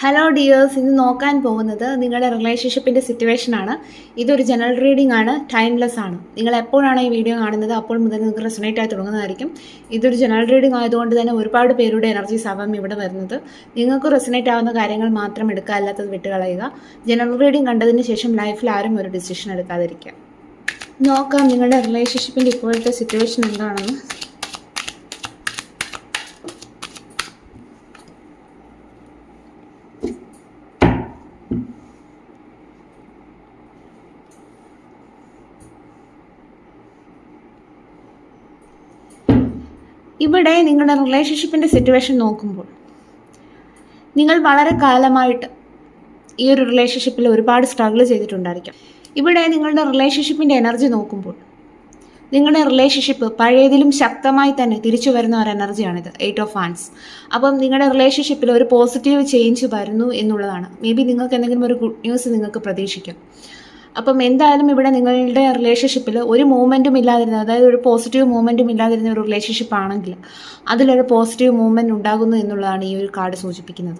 Hello dears, ഇന്ന് നോക്കാൻ പോകുന്നത് നിങ്ങളുടെ റിലേഷൻഷിപ്പിൻ്റെ സിറ്റുവേഷനാണ്. ഇതൊരു ജനറൽ റീഡിംഗ് ആണ്, ടൈംലെസ് ആണ്. നിങ്ങൾ എപ്പോഴാണ് ഈ വീഡിയോ കാണുന്നത് അപ്പോൾ മുതൽ നിങ്ങൾക്ക് റെസൊണേറ്റ് ആയി തുടങ്ങുന്നതായിരിക്കും. ഇതൊരു ജനറൽ റീഡിംഗ് ആയതുകൊണ്ട് തന്നെ ഒരുപാട് പേരുടെ എനർജീസ് ആവാം ഇവിടെ വരുന്നത്. നിങ്ങൾക്ക് റെസൊണേറ്റ് ആവുന്ന കാര്യങ്ങൾ മാത്രം എടുക്കുക, അല്ലാത്തത് വിട്ടുകളയുക. ജനറൽ റീഡിംഗ് കണ്ടതിന് ശേഷം ലൈഫിൽ ആരും ഒരു ഡിസിഷൻ എടുക്കാതിരിക്കുക. നോക്കാം നിങ്ങളുടെ റിലേഷൻഷിപ്പിൻ്റെ ഇപ്പോഴത്തെ സിറ്റുവേഷൻ എന്താണെന്ന്. ഇവിടെ നിങ്ങളുടെ റിലേഷൻഷിപ്പിൻ്റെ സിറ്റുവേഷൻ നോക്കുമ്പോൾ നിങ്ങൾ വളരെ കാലമായിട്ട് ഈ ഒരു റിലേഷൻഷിപ്പിൽ ഒരുപാട് സ്ട്രഗിൾ ചെയ്തിട്ടുണ്ടായിരിക്കാം. ഇവിടെ നിങ്ങളുടെ റിലേഷൻഷിപ്പിൻ്റെ എനർജി നോക്കുമ്പോൾ നിങ്ങളുടെ റിലേഷൻഷിപ്പ് പഴയതിലും ശക്തമായി തന്നെ തിരിച്ചു വരുന്ന ഒരു എനർജിയാണിത്, 8 ഓഫ് വാൻഡ്സ്. അപ്പം നിങ്ങളുടെ റിലേഷൻഷിപ്പിൽ ഒരു പോസിറ്റീവ് ചേഞ്ച് വരുന്നു എന്നുള്ളതാണ്. മേ ബി നിങ്ങൾക്ക് എന്തെങ്കിലും ഒരു ഗുഡ് ന്യൂസ് നിങ്ങൾക്ക് പ്രതീക്ഷിക്കാം. അപ്പം എന്തായാലും ഇവിടെ നിങ്ങളുടെ റിലേഷൻഷിപ്പിൽ ഒരു മൂവ്മെൻറ്റും ഇല്ലാതിരുന്ന, അതായത് ഒരു പോസിറ്റീവ് മൂവ്മെൻറ്റും ഇല്ലാതിരുന്ന ഒരു റിലേഷൻഷിപ്പ് ആണെങ്കിൽ അതിലൊരു പോസിറ്റീവ് മൂവ്മെൻറ്റ് ഉണ്ടാകുന്നു എന്നുള്ളതാണ് ഈ ഒരു കാർഡ് സൂചിപ്പിക്കുന്നത്.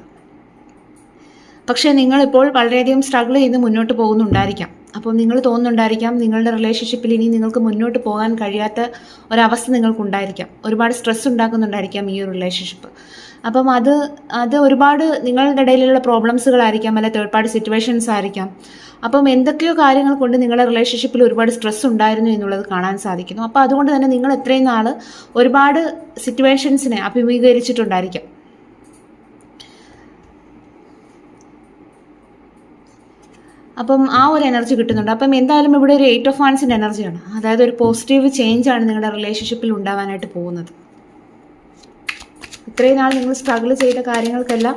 പക്ഷേ നിങ്ങളിപ്പോൾ വളരെയധികം സ്ട്രഗിൾ ചെയ്ത് മുന്നോട്ട് പോകുന്നുണ്ടായിരിക്കാം. അപ്പം നിങ്ങൾ തോന്നുന്നുണ്ടായിരിക്കാം നിങ്ങളുടെ റിലേഷൻഷിപ്പിൽ ഇനി നിങ്ങൾക്ക് മുന്നോട്ട് പോകാൻ കഴിയാത്ത ഒരവസ്ഥ നിങ്ങൾക്കുണ്ടായിരിക്കാം. ഒരുപാട് സ്ട്രെസ് ഉണ്ടാക്കുന്നുണ്ടായിരിക്കാം ഈ ഒരു റിലേഷൻഷിപ്പ്. അപ്പം അത് ഒരുപാട് നിങ്ങളുടെ ഇടയിലുള്ള പ്രോബ്ലംസുകളായിരിക്കാം, അല്ലെ തേർഡ് പാർട്ടി സിറ്റുവേഷൻസ് ആയിരിക്കാം. അപ്പം എന്തൊക്കെയോ കാര്യങ്ങൾ കൊണ്ട് നിങ്ങളുടെ റിലേഷൻഷിപ്പിൽ ഒരുപാട് സ്ട്രെസ് ഉണ്ടായിരുന്നു എന്നുള്ളത് കാണാൻ സാധിക്കുന്നു. അപ്പോൾ അതുകൊണ്ട് തന്നെ നിങ്ങൾ എത്രയും നാൾ ഒരുപാട് സിറ്റുവേഷൻസിനെ അഭിമുഖീകരിച്ചിട്ടുണ്ടായിരിക്കാം. അപ്പം ആ ഒരു എനർജി കിട്ടുന്നുണ്ട്. അപ്പം എന്തായാലും ഇവിടെ ഒരു 8 ഓഫ് വാൻഡ്സിൻ്റെ എനർജിയാണ്, അതായത് ഒരു പോസിറ്റീവ് ചേഞ്ചാണ് നിങ്ങളുടെ റിലേഷൻഷിപ്പിൽ ഉണ്ടാവാനായിട്ട് പോകുന്നത്. ഇത്രയും നാൾ നിങ്ങൾ സ്ട്രഗിൾ ചെയ്ത കാര്യങ്ങൾക്കെല്ലാം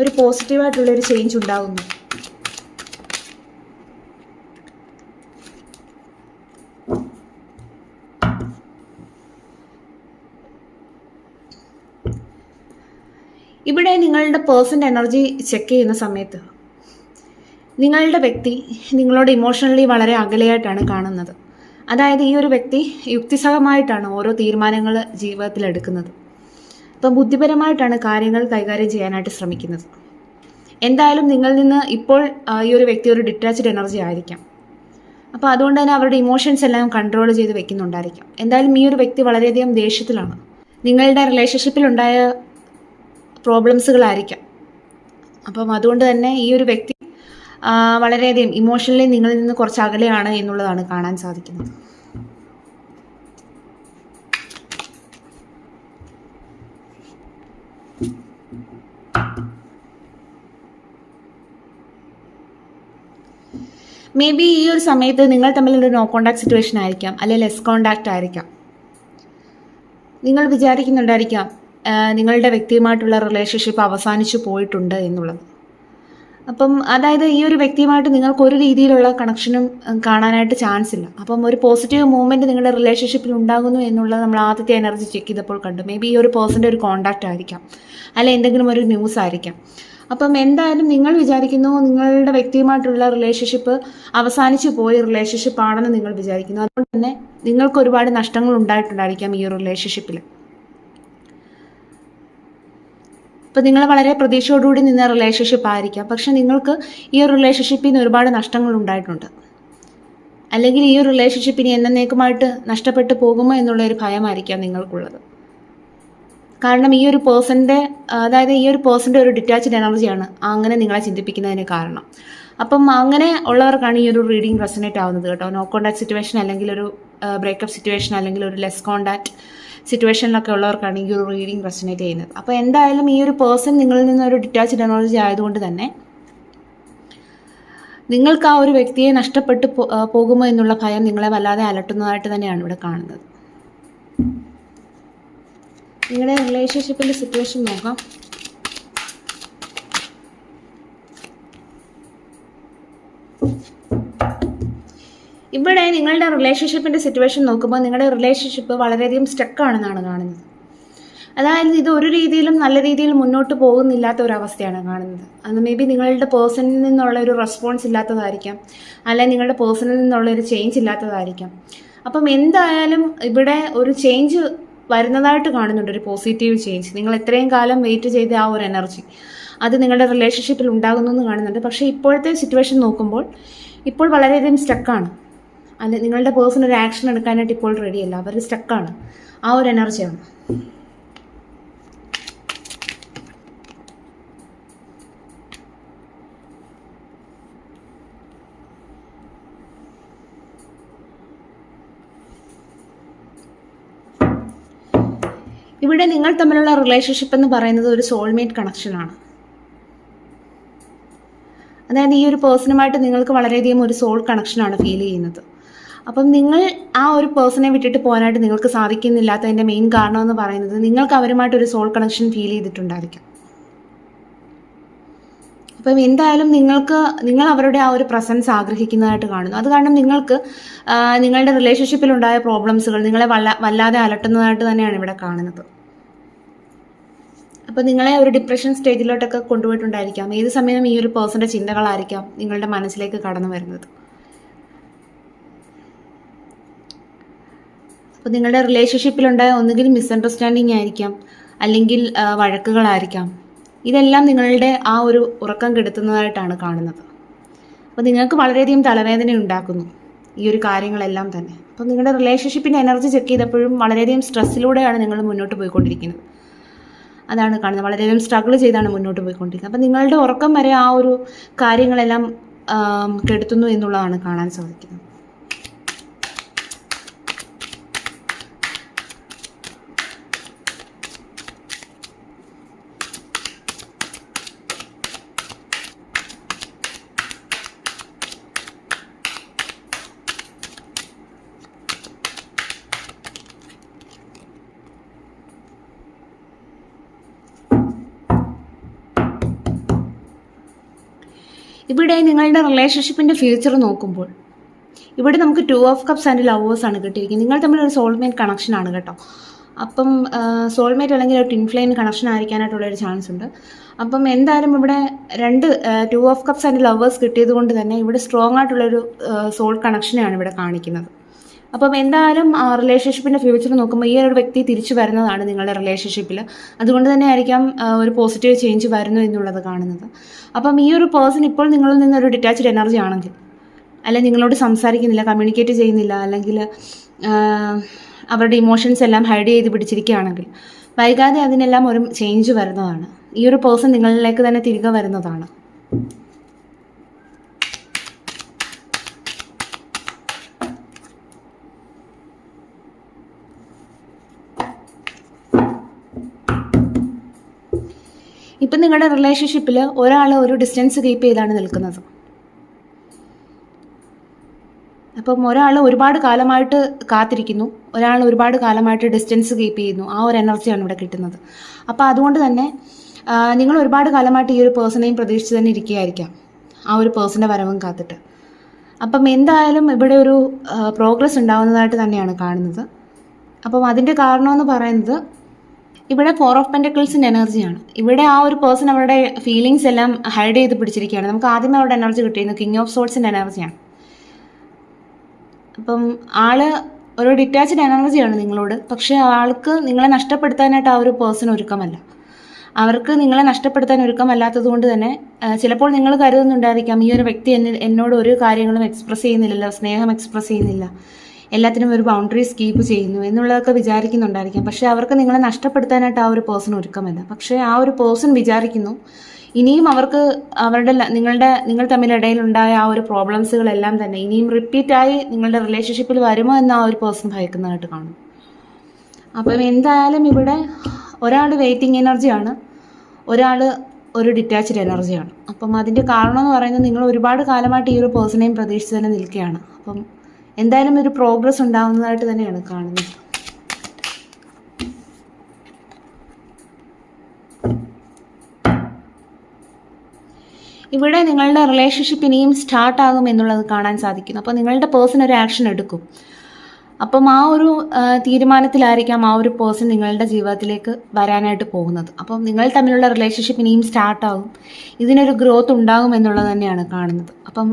ഒരു പോസിറ്റീവായിട്ടുള്ളൊരു ചേഞ്ച് ഉണ്ടാകുന്നു. ഇവിടെ നിങ്ങളുടെ പേഴ്സൻ്റെ എനർജി ചെക്ക് ചെയ്യുന്ന സമയത്ത് നിങ്ങളുടെ വ്യക്തി നിങ്ങളോട് ഇമോഷണലി വളരെ അകലെയായിട്ടാണ് കാണുന്നത്. അതായത് ഈ ഒരു വ്യക്തി യുക്തിസഹമായിട്ടാണ് ഓരോ തീരുമാനങ്ങൾ ജീവിതത്തിൽ എടുക്കുന്നത്. അപ്പം ബുദ്ധിപരമായിട്ടാണ് കാര്യങ്ങൾ കൈകാര്യം ചെയ്യാനായിട്ട് ശ്രമിക്കുന്നത്. എന്തായാലും നിങ്ങളിൽ നിന്ന് ഇപ്പോൾ ഈ ഒരു വ്യക്തി ഒരു ഡിറ്റാച്ച്ഡ് എനർജി ആയിരിക്കാം. അപ്പോൾ അതുകൊണ്ട് തന്നെ അവരുടെ ഇമോഷൻസ് എല്ലാം കൺട്രോൾ ചെയ്ത് വെക്കുന്നുണ്ടായിരിക്കാം. എന്തായാലും ഈ ഒരു വ്യക്തി വളരെയധികം ദേഷ്യത്തിലാണ്. നിങ്ങളുടെ റിലേഷൻഷിപ്പിലുണ്ടായ പ്രോബ്ലംസുകളായിരിക്കാം. അപ്പം അതുകൊണ്ട് തന്നെ ഈ ഒരു വ്യക്തി വളരെയധികം ഇമോഷണലി നിങ്ങളിൽ നിന്ന് കുറച്ച് അകലെയാണ് എന്നുള്ളതാണ് കാണാൻ സാധിക്കുന്നത്. മേ ബി ഈ ഒരു സമയത്ത് നിങ്ങൾ തമ്മിലൊരു നോ കോണ്ടാക്ട് സിറ്റുവേഷൻ ആയിരിക്കാം, അല്ലെങ്കിൽ ലെസ് കോണ്ടാക്ട് ആയിരിക്കാം. നിങ്ങൾ വിചാരിക്കുന്നുണ്ടായിരിക്കാം നിങ്ങളുടെ വ്യക്തിയുമായിട്ടുള്ള റിലേഷൻഷിപ്പ് അവസാനിച്ചു പോയിട്ടുണ്ട് എന്നുള്ളത്. അപ്പം അതായത് ഈ ഒരു വ്യക്തിയുമായിട്ട് നിങ്ങൾക്ക് ഒരു രീതിയിലുള്ള കണക്ഷനും കാണാനായിട്ട് ചാൻസ് ഇല്ല. അപ്പം ഒരു പോസിറ്റീവ് മൂവ്മെൻറ്റ് നിങ്ങളുടെ റിലേഷൻഷിപ്പിൽ ഉണ്ടാകുന്നു എന്നുള്ളത് നമ്മൾ ആദ്യത്തെ എനർജി ചെക്ക് ചെയ്തപ്പോൾ കണ്ടു. മേ ബി ഈ ഒരു പേഴ്സൻ്റെ ഒരു കോണ്ടാക്റ്റ് ആയിരിക്കാം, അല്ലെ എന്തെങ്കിലും ഒരു ന്യൂസ് ആയിരിക്കാം. അപ്പം എന്തായാലും നിങ്ങൾ വിചാരിക്കുന്നു നിങ്ങളുടെ വ്യക്തിയുമായിട്ടുള്ള റിലേഷൻഷിപ്പ് അവസാനിച്ചു പോയ റിലേഷൻഷിപ്പ് ആണെന്ന് നിങ്ങൾ വിചാരിക്കുന്നു. അതുകൊണ്ട് തന്നെ നിങ്ങൾക്ക് ഒരുപാട് നഷ്ടങ്ങൾ ഉണ്ടായിട്ടുണ്ടായിരിക്കാം ഈ ഒരു റിലേഷൻഷിപ്പിൽ. അപ്പോൾ നിങ്ങൾ വളരെ പ്രതീക്ഷയോടുകൂടി നിന്ന റിലേഷൻഷിപ്പ് ആയിരിക്കാം, പക്ഷെ നിങ്ങൾക്ക് ഈ ഒരു റിലേഷൻഷിപ്പിൽ നിന്ന് ഒരുപാട് നഷ്ടങ്ങൾ ഉണ്ടായിട്ടുണ്ട്. അല്ലെങ്കിൽ ഈ ഒരു റിലേഷൻഷിപ്പിന് എന്നേക്കുമായിട്ട് നഷ്ടപ്പെട്ടു പോകുമോ എന്നുള്ളൊരു ഭയമായിരിക്കാം നിങ്ങൾക്കുള്ളത്. കാരണം ഈ ഒരു പേഴ്സൻ്റെ, അതായത് ഈ ഒരു പേഴ്സൻ്റെ ഒരു ഡിറ്റാച്ച്ഡ് എനർജിയാണ് അങ്ങനെ നിങ്ങളെ ചിന്തിപ്പിക്കുന്നതിന് കാരണം. അപ്പം അങ്ങനെ ഉള്ളവർക്കാണ് ഈ ഒരു റീഡിംഗ് റെസൊണേറ്റ് ആവുന്നത് കേട്ടോ. നോ കോണ്ടാക്ട് സിറ്റുവേഷൻ, അല്ലെങ്കിൽ ഒരു ബ്രേക്കപ്പ് സിറ്റുവേഷൻ, അല്ലെങ്കിൽ ഒരു ലെസ് കോണ്ടാക്ട് സിറ്റുവേഷനിലൊക്കെ ഉള്ളവർക്കാണ് ഈ ഒരു റീഡിംഗ് റെസൊണേറ്റ് ചെയ്യുന്നത്. അപ്പോൾ എന്തായാലും ഈ ഒരു പേഴ്സൺ നിങ്ങളിൽ നിന്നൊരു ഡിറ്റാച്ച്ഡ് എനർജി ആയതുകൊണ്ട് തന്നെ നിങ്ങൾക്ക് ആ ഒരു വ്യക്തിയെ നഷ്ടപ്പെട്ടു പോകുമോ എന്നുള്ള ഭയം നിങ്ങളെ വല്ലാതെ അലട്ടുന്നതായിട്ട് തന്നെയാണ് ഇവിടെ കാണുന്നത്. നിങ്ങളുടെ റിലേഷൻഷിപ്പിൻ്റെ സിറ്റുവേഷൻ നോക്കാം. ഇവിടെ നിങ്ങളുടെ റിലേഷൻഷിപ്പിൻ്റെ സിറ്റുവേഷൻ നോക്കുമ്പോൾ നിങ്ങളുടെ റിലേഷൻഷിപ്പ് വളരെയധികം സ്റ്റക്കാണെന്നാണ് കാണുന്നത്. അതായത് ഇത് ഒരു രീതിയിലും നല്ല രീതിയിൽ മുന്നോട്ട് പോകുന്നില്ലാത്ത ഒരവസ്ഥയാണ് കാണുന്നത്. അത് മേ ബി നിങ്ങളുടെ പേഴ്സണിൽ നിന്നുള്ള ഒരു റെസ്പോൺസ് ഇല്ലാത്തതായിരിക്കാം, അല്ലെങ്കിൽ നിങ്ങളുടെ പേഴ്സണിൽ നിന്നുള്ള ഒരു ചേഞ്ച് ഇല്ലാത്തതായിരിക്കാം. അപ്പം എന്തായാലും ഇവിടെ ഒരു ചേഞ്ച് വരുന്നതായിട്ട് കാണുന്നുണ്ട്, ഒരു പോസിറ്റീവ് ചേഞ്ച്. നിങ്ങൾ എത്രയും കാലം വെയിറ്റ് ചെയ്ത ആ ഒരു എനർജി അത് നിങ്ങളുടെ റിലേഷൻഷിപ്പിൽ ഉണ്ടാകുന്നു എന്ന് കാണുന്നുണ്ട്. പക്ഷേ ഇപ്പോഴത്തെ സിറ്റുവേഷൻ നോക്കുമ്പോൾ ഇപ്പോൾ വളരെയധികം സ്റ്റക്കാണ്. അല്ല, നിങ്ങളുടെ പേഴ്സൺ ഒരു ആക്ഷൻ എടുക്കാനായിട്ട് ഇപ്പോൾ റെഡിയല്ല, അവർ സ്റ്റക്കാണ്. ആ ഒരു എനർജിയാണ്. ഇവിടെ നിങ്ങൾ തമ്മിലുള്ള റിലേഷൻഷിപ്പ് എന്ന് പറയുന്നത് ഒരു സോൾമേറ്റ് കണക്ഷനാണ്. അതായത് ഈ ഒരു പേഴ്സണുമായിട്ട് നിങ്ങൾക്ക് വളരെയധികം ഒരു സോൾ കണക്ഷനാണ് ഫീൽ ചെയ്യുന്നത്. അപ്പം നിങ്ങൾ ആ ഒരു പേഴ്സണെ വിട്ടിട്ട് പോകാനായിട്ട് നിങ്ങൾക്ക് സാധിക്കുന്നില്ലാത്തതിൻ്റെ മെയിൻ കാരണം എന്ന് പറയുന്നത് നിങ്ങൾക്ക് അവരുമായിട്ടൊരു സോൾ കണക്ഷൻ ഫീൽ ചെയ്തിട്ടുണ്ടായിരിക്കും. അപ്പം എന്തായാലും നിങ്ങൾ അവരുടെ ആ ഒരു പ്രസൻസ് ആഗ്രഹിക്കുന്നതായിട്ട് കാണുന്നു. അത് കാരണം നിങ്ങൾക്ക് നിങ്ങളുടെ റിലേഷൻഷിപ്പിലുണ്ടായ പ്രോബ്ലംസുകൾ നിങ്ങളെ വല്ലാതെ അലട്ടുന്നതായിട്ട് തന്നെയാണ് ഇവിടെ കാണുന്നത്. അപ്പോൾ നിങ്ങളെ ഒരു ഡിപ്രഷൻ സ്റ്റേജിലോട്ടൊക്കെ കൊണ്ടുപോയിട്ടുണ്ടായിരിക്കാം. ഏത് സമയം ഈ ഒരു പേഴ്സൻ്റെ ചിന്തകളായിരിക്കാം നിങ്ങളുടെ മനസ്സിലേക്ക് കടന്നു വരുന്നത്. അപ്പോൾ നിങ്ങളുടെ റിലേഷൻഷിപ്പിലുണ്ടായ ഒന്നുകിൽ മിസ്അണ്ടർസ്റ്റാൻഡിങ് ആയിരിക്കാം, അല്ലെങ്കിൽ വഴക്കുകളായിരിക്കാം. ഇതെല്ലാം നിങ്ങളുടെ ആ ഒരു ഉറക്കം കെടുത്തുന്നതായിട്ടാണ് കാണുന്നത്. അപ്പോൾ നിങ്ങൾക്ക് വളരെയധികം തലവേദന ഉണ്ടാക്കുന്നു ഈ ഒരു കാര്യങ്ങളെല്ലാം തന്നെ. അപ്പോൾ നിങ്ങളുടെ റിലേഷൻഷിപ്പിൻ്റെ എനർജി ചെക്ക് ചെയ്തപ്പോഴും വളരെയധികം സ്ട്രെസ്സിലൂടെയാണ് നിങ്ങൾ മുന്നോട്ട് പോയിക്കൊണ്ടിരിക്കുന്നത്. അതാണ് കാണുന്നത്. വളരെയധികം സ്ട്രഗിൾ ചെയ്താണ് മുന്നോട്ട് പോയിക്കൊണ്ടിരിക്കുന്നത്. അപ്പോൾ നിങ്ങളുടെ ഉറക്കം വരെ ആ ഒരു കാര്യങ്ങളെല്ലാം കെടുത്തുന്നു എന്നുള്ളതാണ് കാണാൻ സാധിക്കുന്നത്. ഇവിടെ നിങ്ങളുടെ റിലേഷൻഷിപ്പിൻ്റെ ഫ്യൂച്ചർ നോക്കുമ്പോൾ ഇവിടെ നമുക്ക് 2 ഓഫ് കപ്സ് ആൻഡ് ലവേഴ്സ് ആണ് കിട്ടിയിരിക്കുന്നത്. നിങ്ങൾ തമ്മിൽ ഒരു സോൾമേറ്റ് കണക്ഷൻ ആണ് കേട്ടോ. അപ്പം സോൾമേറ്റ് അല്ലെങ്കിൽ ഒരു ട്വിൻ ഫ്ലെയിം കണക്ഷൻ ആയിരിക്കാനായിട്ടുള്ളൊരു ചാൻസ് ഉണ്ട്. അപ്പം എന്തായാലും ഇവിടെ 2 ഓഫ് കപ്സ് ആൻഡ് ലവേഴ്സ് കിട്ടിയത് കൊണ്ട് തന്നെ ഇവിടെ സ്ട്രോങ് ആയിട്ടുള്ളൊരു സോൾ കണക്ഷനെയാണ് ഇവിടെ കാണിക്കുന്നത്. അപ്പം എന്തായാലും റിലേഷൻഷിപ്പിൻ്റെ ഫ്യൂച്ചർ നോക്കുമ്പോൾ ഈ ഒരു വ്യക്തി തിരിച്ചു വരുന്നതാണ് നിങ്ങളുടെ റിലേഷൻഷിപ്പിൽ. അതുകൊണ്ട് തന്നെ ആയിരിക്കാം ഒരു പോസിറ്റീവ് ചേഞ്ച് വരുന്നു എന്നുള്ളത് കാണുന്നത്. അപ്പം ഈ ഒരു പേഴ്സൺ ഇപ്പോൾ നിങ്ങളിൽ നിന്നൊരു ഡിറ്റാച്ച്ഡ് എനർജി ആണെങ്കിൽ, അല്ലെങ്കിൽ നിങ്ങളോട് സംസാരിക്കുന്നില്ല, കമ്മ്യൂണിക്കേറ്റ് ചെയ്യുന്നില്ല, അല്ലെങ്കിൽ അവരുടെ ഇമോഷൻസ് എല്ലാം ഹൈഡ് ചെയ്ത് പിടിച്ചിരിക്കുകയാണെങ്കിൽ വൈകാതെ അതിനെല്ലാം ഒരു ചേഞ്ച് വരുന്നതാണ്. ഈ ഒരു പേഴ്സൺ നിങ്ങളിലേക്ക് തന്നെ തിരികെ വരുന്നതാണ്. ഇപ്പം നിങ്ങളുടെ റിലേഷൻഷിപ്പിൽ ഒരാൾ ഒരു ഡിസ്റ്റൻസ് കീപ്പ് ചെയ്താണ് നിൽക്കുന്നത്. അപ്പം ഒരാൾ ഒരുപാട് കാലമായിട്ട് കാത്തിരിക്കുന്നു, ഒരാൾ ഒരുപാട് കാലമായിട്ട് ഡിസ്റ്റൻസ് കീപ്പ് ചെയ്യുന്നു. ആ ഒരു എനർജിയാണ് ഇവിടെ കിട്ടുന്നത്. അപ്പോൾ അതുകൊണ്ട് തന്നെ നിങ്ങൾ ഒരുപാട് കാലമായിട്ട് ഈ ഒരു പേഴ്സണെയും പ്രതീക്ഷിച്ച് തന്നെ ഇരിക്കുകയായിരിക്കാം, ആ ഒരു പേഴ്സൻ്റെ വരവും കാത്തിട്ട്. അപ്പം എന്തായാലും ഇവിടെ ഒരു പ്രോഗ്രസ് ഉണ്ടാകുന്നതായിട്ട് തന്നെയാണ് കാണുന്നത്. അപ്പം അതിൻ്റെ കാരണമെന്ന് പറയുന്നത് ഇവിടെ 4 ഓഫ് പെൻറ്റക്കിൾസിൻ്റെ എനർജിയാണ്. ഇവിടെ ആ ഒരു പേഴ്സൺ അവരുടെ ഫീലിങ്സ് എല്ലാം ഹൈഡ് ചെയ്ത് പിടിച്ചിരിക്കുകയാണ്. നമുക്ക് ആദ്യമേ അവരുടെ എനർജി കിട്ടിയിരുന്നു കിങ് ഓഫ് സോർട്സിൻ്റെ എനർജിയാണ്. അപ്പം ആള് ഒരു ഡിറ്റാച്ച്ഡ് എനർജിയാണ് നിങ്ങളോട്. പക്ഷേ ആൾക്ക് നിങ്ങളെ നഷ്ടപ്പെടുത്താനായിട്ട് ആ ഒരു പേഴ്സൺ ഒരുക്കമല്ല. അവർക്ക് നിങ്ങളെ നഷ്ടപ്പെടുത്താൻ ഒരുക്കമല്ലാത്തത് കൊണ്ട് തന്നെ ചിലപ്പോൾ നിങ്ങൾ കരുതുന്നുണ്ടായിരിക്കാം ഈ ഒരു വ്യക്തി എന്നോട് ഒരു കാര്യങ്ങളും എക്സ്പ്രസ് ചെയ്യുന്നില്ലല്ലോ, സ്നേഹം എക്സ്പ്രസ് ചെയ്യുന്നില്ല, എല്ലാത്തിനും ഒരു ബൗണ്ടറീസ് കീപ്പ് ചെയ്യുന്നു എന്നുള്ളതൊക്കെ വിചാരിക്കുന്നുണ്ടായിരിക്കാം. പക്ഷേ അവർക്ക് നിങ്ങളെ നഷ്ടപ്പെടുത്താനായിട്ട് ആ ഒരു പേഴ്സൺ ഒരുക്കമല്ല. പക്ഷേ ആ ഒരു പേഴ്സൺ വിചാരിക്കുന്നു ഇനിയും അവർക്ക് നിങ്ങൾ തമ്മിലിടയിലുണ്ടായ ആ ഒരു പ്രോബ്ലംസുകളെല്ലാം തന്നെ ഇനിയും റിപ്പീറ്റായി നിങ്ങളുടെ റിലേഷൻഷിപ്പിൽ വരുമോ എന്ന് ആ ഒരു പേഴ്സൺ ഭയക്കുന്നതായിട്ട് കാണും. അപ്പം എന്തായാലും ഇവിടെ ഒരാൾ വെയിറ്റിംഗ് എനർജിയാണ്, ഒരാൾ ഒരു ഡിറ്റാച്ച്ഡ് എനർജിയാണ്. അപ്പം അതിൻ്റെ കാരണം എന്ന് പറയുന്നത് നിങ്ങൾ ഒരുപാട് കാലമായിട്ട് ഈ ഒരു പേഴ്സണെയും പ്രതീക്ഷിച്ച് തന്നെ നിൽക്കുകയാണ്. അപ്പം എന്തായാലും ഒരു പ്രോഗ്രസ് ഉണ്ടാകുന്നതായിട്ട് തന്നെയാണ് കാണുന്നത്. ഇവിടെ നിങ്ങളുടെ റിലേഷൻഷിപ്പ് ഇനിയും സ്റ്റാർട്ടാകും എന്നുള്ളത് കാണാൻ സാധിക്കുന്നു. അപ്പോൾ നിങ്ങളുടെ പേഴ്സൺ ഒരു ആക്ഷൻ എടുക്കും. അപ്പം ആ ഒരു തീരുമാനത്തിലായിരിക്കാം ആ ഒരു പേഴ്സൺ നിങ്ങളുടെ ജീവിതത്തിലേക്ക് വരാനായിട്ട് പോകുന്നത്. അപ്പം നിങ്ങൾ തമ്മിലുള്ള റിലേഷൻഷിപ്പ് ഇനിയും സ്റ്റാർട്ടാകും, ഇതിനൊരു ഗ്രോത്ത് ഉണ്ടാകും എന്നുള്ളത് തന്നെയാണ് കാണുന്നത്. അപ്പം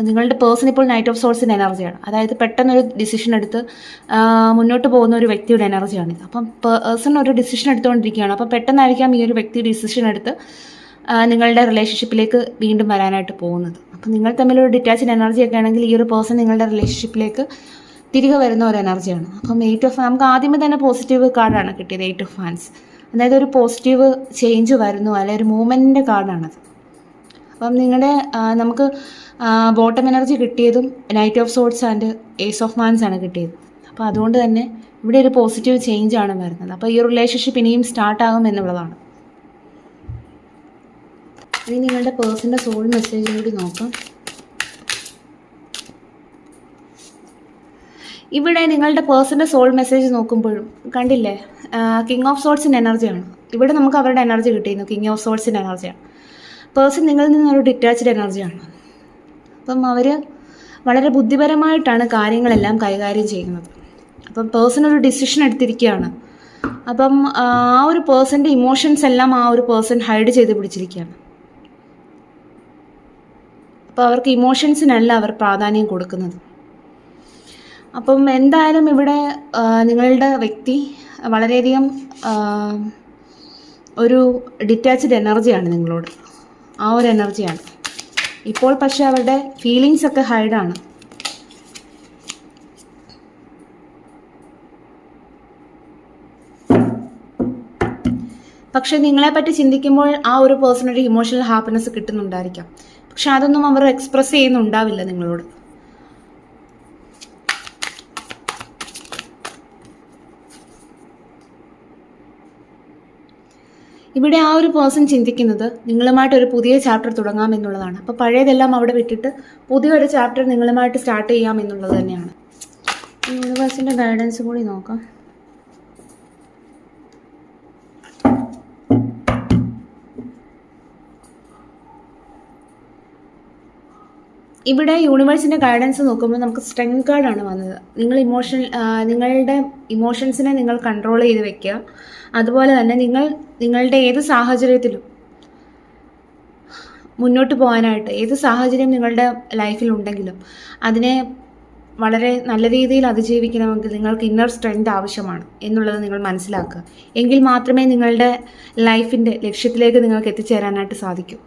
നിങ്ങളുടെ പേഴ്സൺ ഇപ്പോൾ നൈറ്റ് ഓഫ് സോൾസിൻ്റെ എനർജിയാണ്. അതായത് പെട്ടെന്നൊരു ഡിസിഷൻ എടുത്ത് മുന്നോട്ട് പോകുന്ന ഒരു വ്യക്തിയുടെ എനർജിയാണിത്. അപ്പം പേഴ്സൺ ഒരു ഡിസിഷൻ എടുത്തുകൊണ്ടിരിക്കുകയാണ്. അപ്പം പെട്ടെന്നായിരിക്കാം ഈ ഒരു വ്യക്തി ഡിസിഷൻ എടുത്ത് നിങ്ങളുടെ റിലേഷൻഷിപ്പിലേക്ക് വീണ്ടും വരാനായിട്ട് പോകുന്നത്. അപ്പം നിങ്ങൾ തമ്മിലൊരു ഡിറ്റാച്ച്ഡ് എനർജിയൊക്കെ ആണെങ്കിൽ ഈ ഒരു പേഴ്സൺ നിങ്ങളുടെ റിലേഷൻഷിപ്പിലേക്ക് തിരികെ വരുന്ന ഒരു എനർജിയാണ്. അപ്പം നമുക്ക് ആദ്യമേ തന്നെ പോസിറ്റീവ് കാർഡാണ് കിട്ടിയത്, 8 ഓഫ് ഹാൻഡ്സ്. അതായത് ഒരു പോസിറ്റീവ് ചേഞ്ച് വരുന്നു, അല്ലെങ്കിൽ ഒരു മൂവ്മെൻറ്റിൻ്റെ കാർഡാണത്. അപ്പം നമുക്ക് ബോട്ടം എനർജി കിട്ടിയതും knight of swords and ace of wands ആണ് കിട്ടിയത്. അപ്പോൾ അതുകൊണ്ട് തന്നെ ഇവിടെ ഒരു പോസിറ്റീവ് ചേഞ്ച് ആണ് വരുന്നത്. അപ്പോൾ ഈ റിലേഷൻഷിപ്പ് ഇനിയും സ്റ്റാർട്ടാകും എന്നുള്ളതാണ്. ഇനി നിങ്ങളുടെ പേഴ്സൻ്റെ സോൾ മെസ്സേജ് കൂടി നോക്കാം. ഇവിടെ നിങ്ങളുടെ പേഴ്സൻ്റെ സോൾ മെസ്സേജ് നോക്കുമ്പോഴും കണ്ടില്ലേ, കിങ് ഓഫ് സോർട്സിൻ്റെ എനർജിയാണ്. ഇവിടെ നമുക്ക് അവരുടെ എനർജി കിട്ടിയിരുന്നു, കിങ് ഓഫ് സോർട്സിൻ്റെ എനർജിയാണ്. പേഴ്സൺ നിങ്ങളിൽ നിന്നൊരു ഡിറ്റാച്ച്ഡ് എനർജിയാണ്. അപ്പം അവർ വളരെ ബുദ്ധിപരമായിട്ടാണ് കാര്യങ്ങളെല്ലാം കൈകാര്യം ചെയ്യുന്നത്. അപ്പം പേഴ്സൺ ഒരു ഡിസിഷൻ എടുത്തിരിക്കുകയാണ്. അപ്പം ആ ഒരു പേഴ്സൻ്റെ ഇമോഷൻസ് എല്ലാം ആ ഒരു പേഴ്സൺ ഹൈഡ് ചെയ്ത് പിടിച്ചിരിക്കുകയാണ്. അപ്പോൾ അവർക്ക് ഇമോഷൻസിനല്ല അവർ പ്രാധാന്യം കൊടുക്കുന്നത്. അപ്പം എന്തായാലും ഇവിടെ നിങ്ങളുടെ വ്യക്തി വളരെയധികം ഒരു ഡിറ്റാച്ച്ഡ് എനർജിയാണ് നിങ്ങളോട്, ആ ഒരു എനർജിയാണ് ഇപ്പോൾ. പക്ഷേ അവരുടെ ഫീലിങ്സ് ഒക്കെ ഹൈഡാണ്. പക്ഷേ നിങ്ങളെപ്പറ്റി ചിന്തിക്കുമ്പോൾ ആ ഒരു പേഴ്സണൊരു ഇമോഷണൽ ഹാപ്പിനെസ് കിട്ടുന്നുണ്ടായിരിക്കാം. പക്ഷെ അതൊന്നും അവർ എക്സ്പ്രസ് ചെയ്യുന്നുണ്ടാവില്ല നിങ്ങളോട്. ഇവിടെ ആ ഒരു പേഴ്സൺ ചിന്തിക്കുന്നത് നിങ്ങളുമായിട്ടൊരു പുതിയ ചാപ്റ്റർ തുടങ്ങാമെന്നുള്ളതാണ്. അപ്പോൾ പഴയതെല്ലാം അവിടെ വിട്ടിട്ട് പുതിയൊരു ചാപ്റ്റർ നിങ്ങളുമായിട്ട് സ്റ്റാർട്ട് ചെയ്യാം എന്നുള്ളത് തന്നെയാണ്. യൂണിവേഴ്സിൻ്റെ ഗൈഡൻസ് കൂടി നോക്കാം. ഇവിടെ യൂണിവേഴ്സിൻ്റെ ഗൈഡൻസ് നോക്കുമ്പോൾ നമുക്ക് സ്ട്രെങ്ത് കാർഡാണ് വന്നത്. നിങ്ങളുടെ ഇമോഷൻസിനെ നിങ്ങൾ കൺട്രോൾ ചെയ്ത് വെക്കുക. അതുപോലെ തന്നെ നിങ്ങളുടെ ഏത് സാഹചര്യത്തിലും മുന്നോട്ട് പോകാനായിട്ട്, ഏത് സാഹചര്യം നിങ്ങളുടെ ലൈഫിലുണ്ടെങ്കിലും അതിനെ വളരെ നല്ല രീതിയിൽ അതിജീവിക്കണമെങ്കിൽ നിങ്ങൾക്ക് ഇന്നർ സ്ട്രെങ്ത് ആവശ്യമാണ് എന്നുള്ളത് നിങ്ങൾ മനസ്സിലാക്കുക. എങ്കിൽ മാത്രമേ നിങ്ങളുടെ ലൈഫിൻ്റെ ലക്ഷ്യത്തിലേക്ക് നിങ്ങൾക്ക് എത്തിച്ചേരാനായിട്ട് സാധിക്കൂ.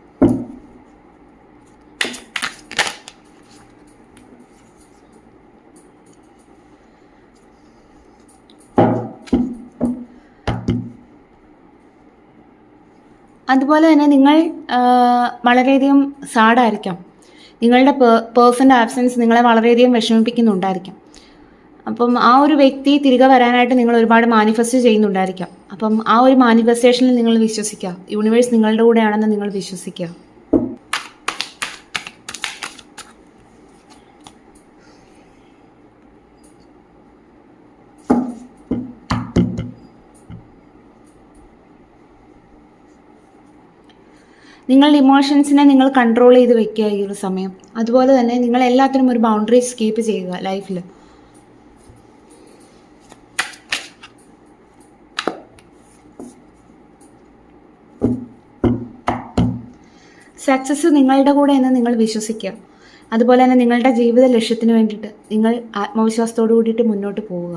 അതുപോലെ തന്നെ നിങ്ങൾ വളരെയധികം സാഡായിരിക്കാം. നിങ്ങളുടെ പേഴ്സൻ്റെ ആബ്സെൻസ് നിങ്ങളെ വളരെയധികം വിഷമിപ്പിക്കുന്നുണ്ടായിരിക്കാം. അപ്പം ആ ഒരു വ്യക്തി തിരികെ വരാനായിട്ട് നിങ്ങൾ ഒരുപാട് മാനിഫെസ്റ്റ് ചെയ്യുന്നുണ്ടായിരിക്കാം. അപ്പം ആ ഒരു മാനിഫെസ്റ്റേഷനിൽ നിങ്ങൾ വിശ്വസിക്കുക. യൂണിവേഴ്സ് നിങ്ങളുടെ കൂടെയാണെന്ന് നിങ്ങൾ വിശ്വസിക്കുക. നിങ്ങളുടെ ഇമോഷൻസിനെ നിങ്ങൾ കൺട്രോൾ ചെയ്ത് വെക്കുക ഈ ഒരു സമയം. അതുപോലെ തന്നെ നിങ്ങൾ എല്ലാത്തിനും ഒരു ബൗണ്ടറീസ് കീപ്പ് ചെയ്യുക ലൈഫിൽ. സക്സസ് നിങ്ങളുടെ കൂടെ എന്ന് നിങ്ങൾ വിശ്വസിക്കുക. അതുപോലെ തന്നെ നിങ്ങളുടെ ജീവിത ലക്ഷ്യത്തിന് വേണ്ടിയിട്ട് നിങ്ങൾ ആത്മവിശ്വാസത്തോടു കൂടിയിട്ട് മുന്നോട്ട് പോവുക.